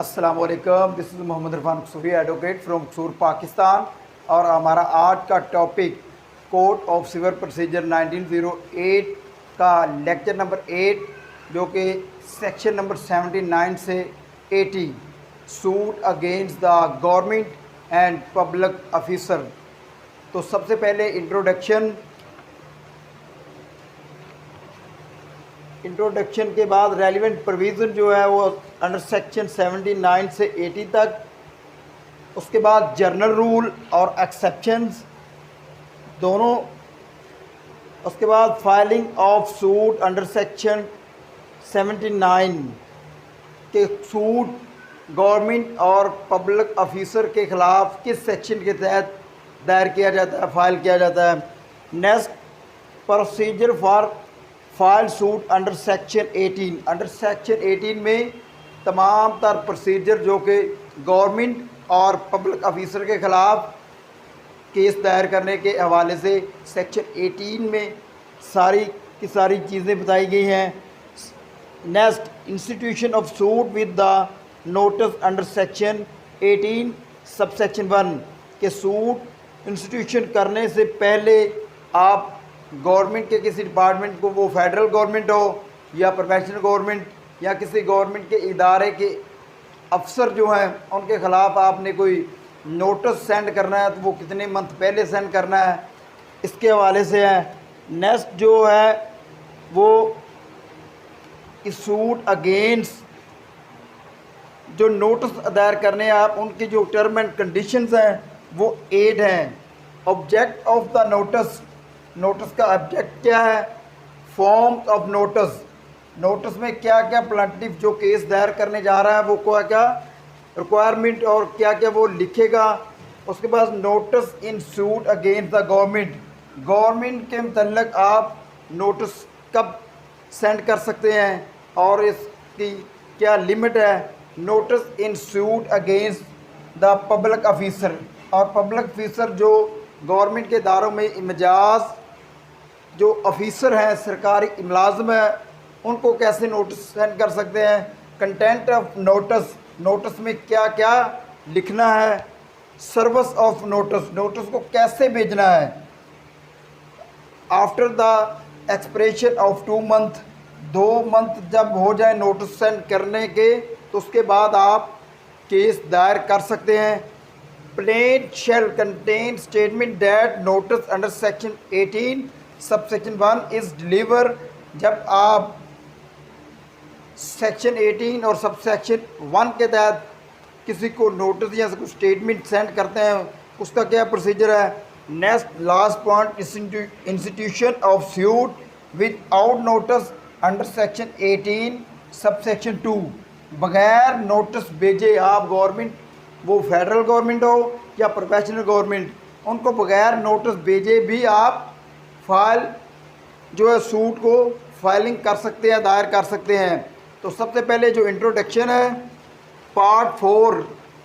अस्सलामुअलैकुम, this is Mohammad Irfan Kasuri, advocate from Kasur Pakistan. और हमारा आज का topic code of civil procedure 1908 का लेक्चर नंबर 8 जो कि सेक्शन नंबर 79 से 80 suit against the government and public officer. तो सबसे पहले इंट्रोडक्शन के बाद रेलिवेंट प्रोविज़न जो है वो अंडर सेक्शन 79 से 80 तक, उसके बाद जर्नल रूल और एक्सेप्शंस दोनों, उसके बाद filing of suit under section 79 के सूट गवर्नमेंट और पब्लिक ऑफिसर के ख़िलाफ़ किस सेक्शन के तहत दायर किया जाता है, फाइल किया जाता है। Next, procedure for file suit under section 18। Under section 18 में तमाम तर प्रोसीजर जो कि गवर्नमेंट और पब्लिक ऑफिसर के ख़िलाफ़ केस दायर करने के हवाले से सेक्शन 18 में सारी की सारी चीज़ें बताई गई हैं। Next, institution of suit with the notice under section 18 sub section 1 के सूट इंस्टीट्यूशन करने से पहले आप गवर्नमेंट के किसी डिपार्टमेंट को, वो फेडरल गवर्नमेंट हो या प्रोफेशनल गवर्नमेंट या किसी गवर्नमेंट के इदारे के अफसर जो हैं उनके ख़िलाफ़ आपने कोई नोटिस सेंड करना है तो वो कितने मंथ पहले सेंड करना है, इसके हवाले से है। नेक्स्ट जो है वो इस सूट अगेंस्ट जो नोटिस दायर करने हैं आप, उनकी जो टर्म एंड कंडीशंस हैं वो 8 हैं। Object of the notice, notice का ऑब्जेक्ट क्या है, फॉर्म्स ऑफ नोटिस, नोटिस में क्या क्या प्लांटिव जो केस दायर करने जा रहा है वो क्या क्या रिक्वायरमेंट और क्या क्या वो लिखेगा। उसके बाद notice in suit against the government, government के मतलब आप नोटिस कब सेंड कर सकते हैं और इसकी क्या लिमिट है। Notice in suit against the public officer, और पब्लिक ऑफिसर जो गवर्नमेंट के इदारों में इमजाज जो ऑफिसर हैं, सरकारी मुलाजिम हैं, उनको कैसे नोटिस सेंड कर सकते हैं। कंटेंट ऑफ नोटिस, नोटिस में क्या क्या लिखना है। सर्विस ऑफ नोटिस, नोटिस को कैसे भेजना है। After the expression of 2 month, 2 month जब हो जाए नोटिस सेंड करने के तो उसके बाद आप केस दायर कर सकते हैं। Plaint shall contain statement that notice under section 18 sub section 1 is deliver, जब आप सेक्शन 18 और सब सेक्शन 1 के तहत किसी को नोटिस या कुछ स्टेटमेंट सेंड करते हैं उसका क्या प्रोसीजर है। Next, last point, institution of suit without notice under section 18 sub section 2, बगैर नोटिस भेजे आप गवर्नमेंट, वो फेडरल गवर्नमेंट हो या प्रोफेशनल गवर्नमेंट, उनको बगैर नोटिस भेजे भी आप फाइल जो है सूट को फाइलिंग कर सकते हैं, दायर कर सकते हैं। तो सबसे पहले जो इंट्रोडक्शन है, part 4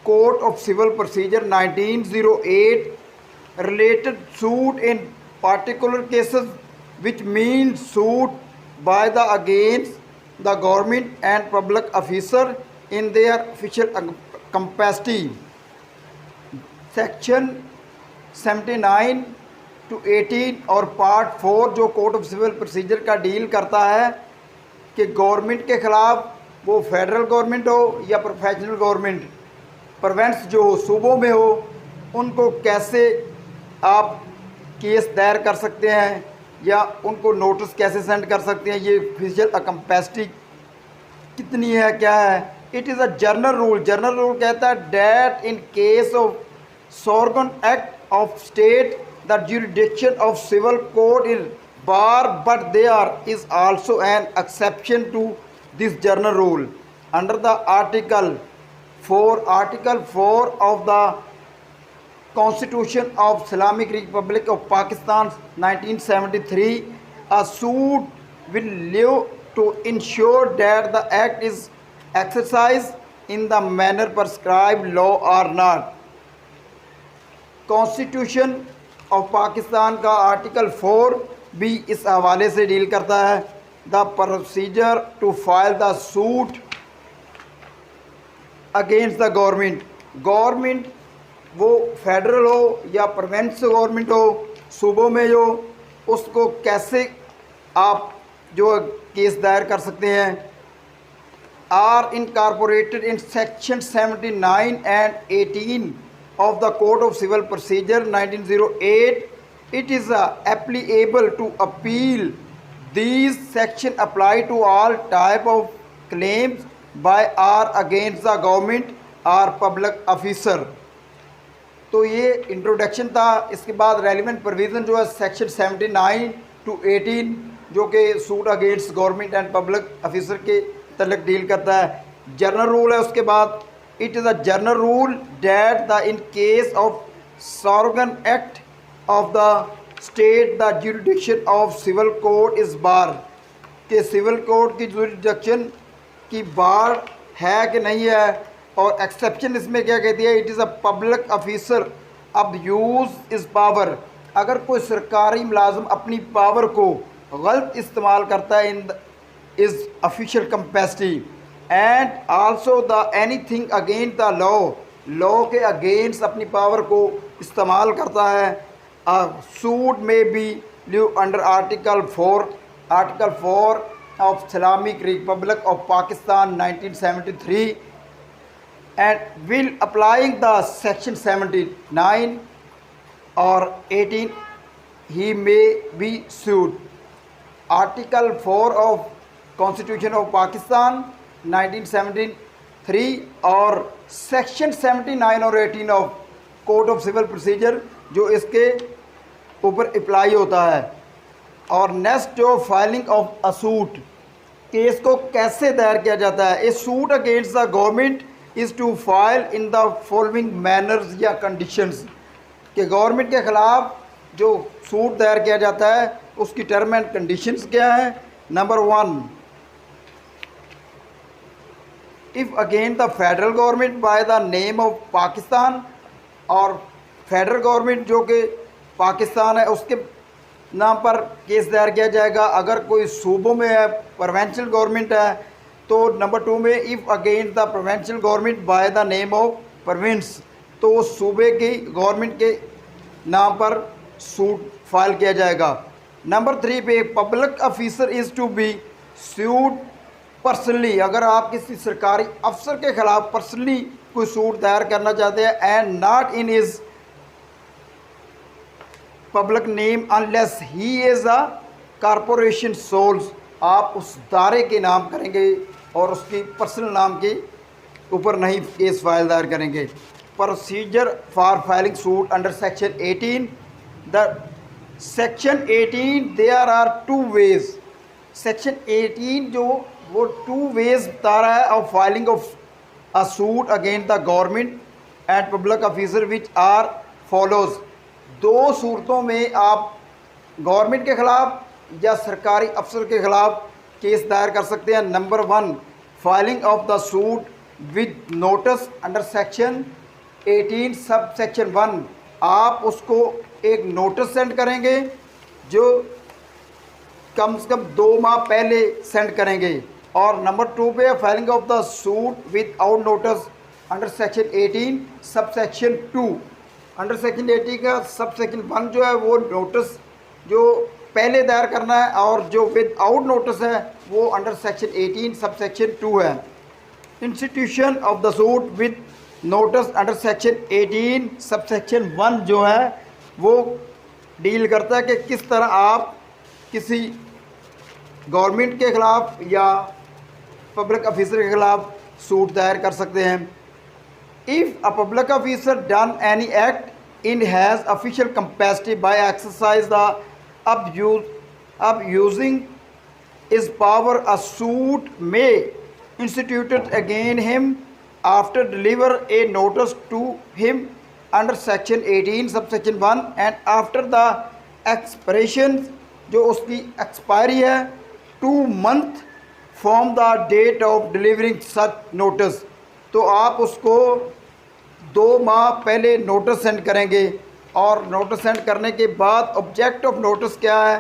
code of civil procedure 1908 related suit in particular cases which mean suit by the against the government and public officer in their official capacity. Section 79 to 18 और पार्ट 4 जो कोड ऑफ सिविल प्रोसीजर का deal करता है कि government के ख़िलाफ़ वो federal government हो या प्रोफेशनल गवर्नमेंट, प्रोविंस जो सूबों में हो, उनको कैसे आप केस दायर कर सकते हैं या उनको नोटिस कैसे सेंड कर सकते हैं, ये ऑफिशियल कैपेसिटी कितनी है, क्या है। It is a general rule, general rule कहता है that in case of sovereign act of state the jurisdiction of civil code is bar, but there is also an exception to this general rule under the article 4 of the Constitution of Islamic Republic of Pakistan 1973. A suit will live to ensure that the act is exercised in the manner prescribed law or not. Constitution of Pakistan का article 4 भी इस हवाले से deal करता है। The procedure to file the suit against the government वो federal हो या प्रोविंस गवर्नमेंट हो, सूबों में हो, उसको कैसे आप जो केस दायर कर सकते हैं। Are incorporated in section 79 and 18 of the Code of Civil Procedure 1908. It is applicable to appeal. These sections apply to all type of claims by or against the government or public officer. तो ये introduction था। इसके बाद relevant provision जो है section 79 to 18 जो कि suit against government and public officer के तलक डील करता है। जनरल रूल है उसके बाद। It is a general rule that the in case of sovereign act of the state the jurisdiction of civil code is bar, कि civil code की jurisdiction की बार है कि नहीं है। और एक्सेप्शन इसमें क्या कहती है, it is a public officer अब यूज़ इज़ पावर, अगर कोई सरकारी मुलाजिम अपनी पावर को गलत इस्तेमाल करता है in is official capacity and also the anything against the law के अगेंस्ट अपनी पावर को इस्तेमाल करता है। सूट में be live under article 4 of Islamic Republic of Pakistan 1973 and will applying the section 79 or 18 he may be sued. Article 4 of Constitution of Pakistan 1973 और section 79 और 18 of Code of Civil Procedure जो इसके ऊपर अप्लाई होता है। और next जो filing of a suit, case को कैसे दायर किया जाता है। A suit against the government is to file in the following manners या कंडीशंस, कि गवर्नमेंट के ख़िलाफ़ जो सूट दायर किया जाता है उसकी टर्म एंड कंडीशंस क्या है। Number 1, if against the federal government by the name of Pakistan, और फेडरल गवर्नमेंट जो कि पाकिस्तान है उसके नाम पर केस दायर किया जाएगा। अगर कोई सूबों में है, प्रोविंशियल गवर्नमेंट है, तो नंबर 2 में if against the provincial government by the name of province, तो उस सूबे की गवर्नमेंट के नाम पर सूट फाइल किया जाएगा। नंबर 3 पे public officer is to be sued personally, अगर आप किसी सरकारी अफसर के ख़िलाफ़ पर्सनली कोई सूट दायर करना चाहते हैं and not in is public name unless he is a corporation soles, आप उस दायरे के नाम करेंगे और उसकी पर्सनल नाम के ऊपर नहीं केस फाइल दायर करेंगे। Procedure for filing suit under section 18 the section 18 there are 2 ways. Section 18 जो वो 2 वेज बता रहा है of filing of a suit against the government and public officer which are follows. 2 सूरतों में आप गवर्नमेंट के ख़िलाफ़ या सरकारी अफसर के ख़िलाफ़ केस दायर कर सकते हैं। Number 1, filing of the suit with notice under section 18 sub section 1, आप उसको एक नोटिस सेंड करेंगे जो कम से कम 2 माह पहले सेंड करेंगे। और नंबर 2 पे filing of the suit with out notice under section 18 sub section 2। Under section 18 का सब सेक्शन 1 जो है वो नोटिस जो पहले दायर करना है, और जो विद आउट नोटिस है वो अंडर सेक्शन 18 सब सेक्शन 2 है। Institution of the suit with notice under section 18 sub section 1 जो है वो डील करता है कि किस तरह आप किसी गवर्नमेंट के ख़िलाफ़ या पब्लिक ऑफिसर के ख़िलाफ़ सूट दायर कर सकते हैं। If a public officer done any act in has official capacity by exercise the abusing his power, a suit may instituted against him after deliver a notice to him under section 18 subsection 1 and after the expiration जो उसकी expiry है 2 month from the date of delivering such notice, तो आप उसको 2 माह पहले notice send करेंगे। और नोटिस सेंड करने के बाद ऑब्जेक्ट ऑफ नोटिस क्या है,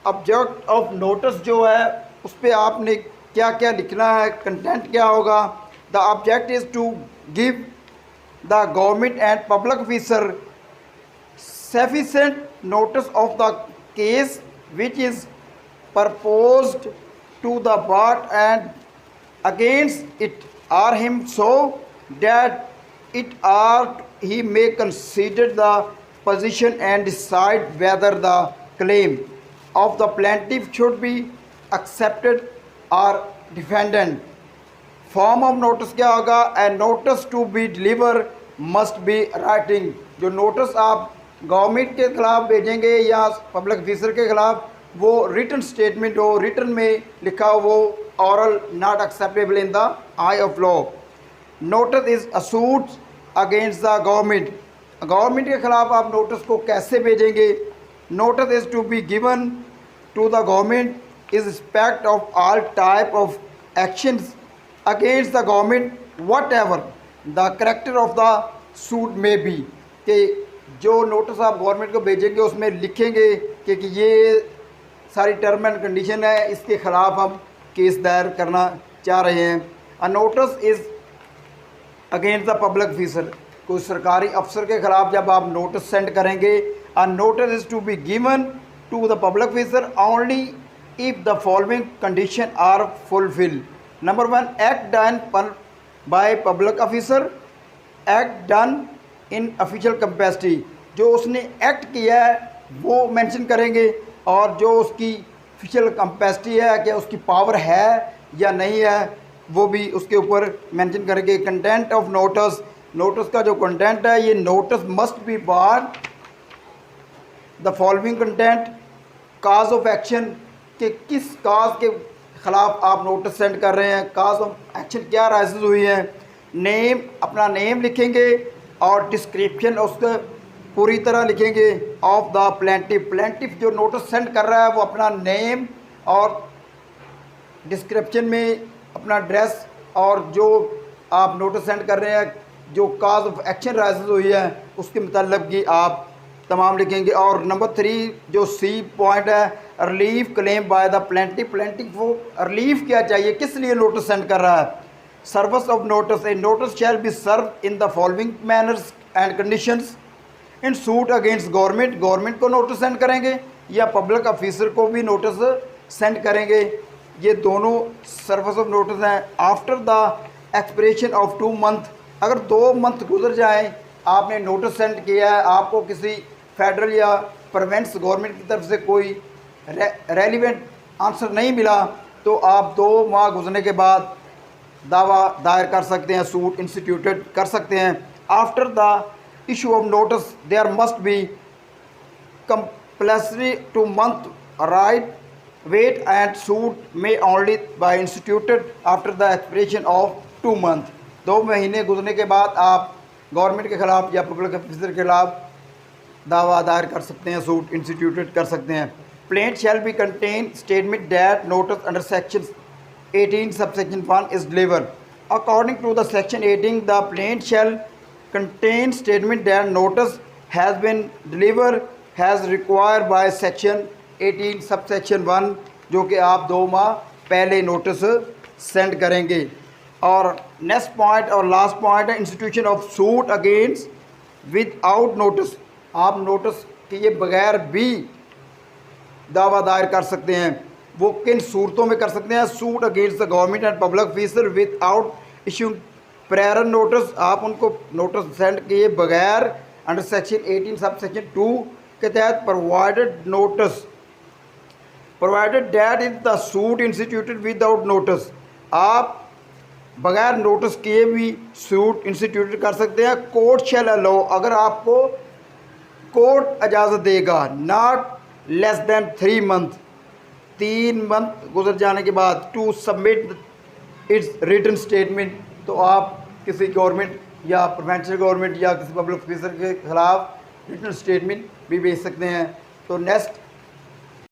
ऑब्जेक्ट ऑफ नोटिस जो है उस पर आपने क्या क्या लिखना है, कंटेंट क्या होगा। The object is to give the government and public officer sufficient notice of the case which is proposed to the board and against it or him, so that it or he may consider the position and decide whether the claim of the plaintiff should be accepted or defended. Form of notice क्या होगा? And notice to be deliver must be writing. जो notice आप government के खिलाफ भेजेंगे या public officer के खिलाफ, वो रिटन स्टेटमेंट हो, रिटन में लिखा हो, वो oral not acceptable in the eye of law. Notice is a suit against the government. Government के खिलाफ आप नोटिस को कैसे भेजेंगे? Notice is to be given to the government is respect of all type of actions against the government whatever the character of the suit में be. कि जो notice आप गवर्नमेंट को भेजेंगे उसमें लिखेंगे कि ये सारी टर्म एंड कंडीशन है, इसके ख़िलाफ़ हम केस दायर करना चाह रहे हैं। अ notice is against the public officer. कोई सरकारी अफसर के ख़िलाफ़ जब आप नोटिस सेंड करेंगे, a notice is to be given to the public officer only if the following condition are fulfil. Number 1, act done by public officer, act done in official capacity. जो उसने एक्ट किया है वो mention करेंगे, और जो उसकी ऑफिशियल कैपेसिटी है, क्या उसकी पावर है या नहीं है, वो भी उसके ऊपर मेंशन करेंगे। कंटेंट ऑफ नोटिस, नोटिस का जो कंटेंट है, ये notice must be bear the following content. Cause of action, कि किस काज के ख़िलाफ़ आप नोटिस सेंड कर रहे हैं, काज ऑफ एक्शन क्या राइजेज हुई है। नेम, अपना नेम लिखेंगे, और डिस्क्रिप्शन उसका पूरी तरह लिखेंगे ऑफ द प्लेंटिफ। प्लेंटिफ जो नोटिस सेंड कर रहा है वो अपना नेम और डिस्क्रिप्शन में अपना एड्रेस और जो आप नोटिस सेंड कर रहे हैं, जो काज ऑफ एक्शन राइजेज हुई है उसके मतलब की आप तमाम लिखेंगे। और नंबर 3 जो सी पॉइंट है, relief claim by the plaintiff. Plaintiff वो रिलीफ क्या चाहिए, किस लिए नोटिस सेंड कर रहा है। Service of notice, a notice shall be serve in the following manners and conditions in suit against government. Government को नोटिस सेंड करेंगे या पब्लिक ऑफिसर को भी नोटिस सेंड करेंगे, ये दोनों सर्विस ऑफ नोटिस हैं। After the expiration of 2 month, अगर 2 मंथ गुजर जाएँ, आपने नोटिस सेंड किया है, आपको किसी फेडरल या प्रोविंस गवर्नमेंट की तरफ से कोई रेलिवेंट आंसर नहीं मिला, तो आप 2 माह गुजरने के बाद दावा दायर कर सकते हैं, सूट इंस्टीट्यूटेड कर सकते हैं। After the issue of notice there must be compulsory 2 month right wait and suit में only by instituted after the expiration of 2 month. 2 महीने गुजरने के बाद आप गवर्नमेंट के ख़िलाफ़ या पब्लिक ऑफिसर के खिलाफ दावा दायर कर सकते हैं, सूट इंस्टीट्यूटेड कर सकते हैं। Plaint shall be contain statement that notice under section 18 subsection 1 is delivered. According to the section 18, the plaint shall contain statement that notice has been delivered as required by section 18 subsection 1, जो कि आप 2 माह पहले notice send करेंगे। और next point और last point है institution of suit against without notice. आप नोटिस किए बगैर भी दावा दायर कर सकते हैं। वो किन सूरतों में कर सकते हैं? Suit against the government and public officer without issue prior notice. आप उनको नोटिस सेंड किए बगैर अंडर सेक्शन 18 सब सेक्शन 2 के तहत provided notice provided that is the suit instituted without notice. आप बगैर नोटिस किए भी सूट इंस्टीट्यूटेड कर सकते हैं। कोर्ट शैल अलाउ, अगर आपको कोर्ट इजाज़त देगा, not less than 3 month, 3 month गुजर जाने के बाद to submit its written statement, तो आप किसी गवर्नमेंट या प्रोविंशियल गवर्नमेंट या किसी पब्लिक ऑफिसर के खिलाफ रिटन स्टेटमेंट भी भेज सकते हैं। तो नेक्स्ट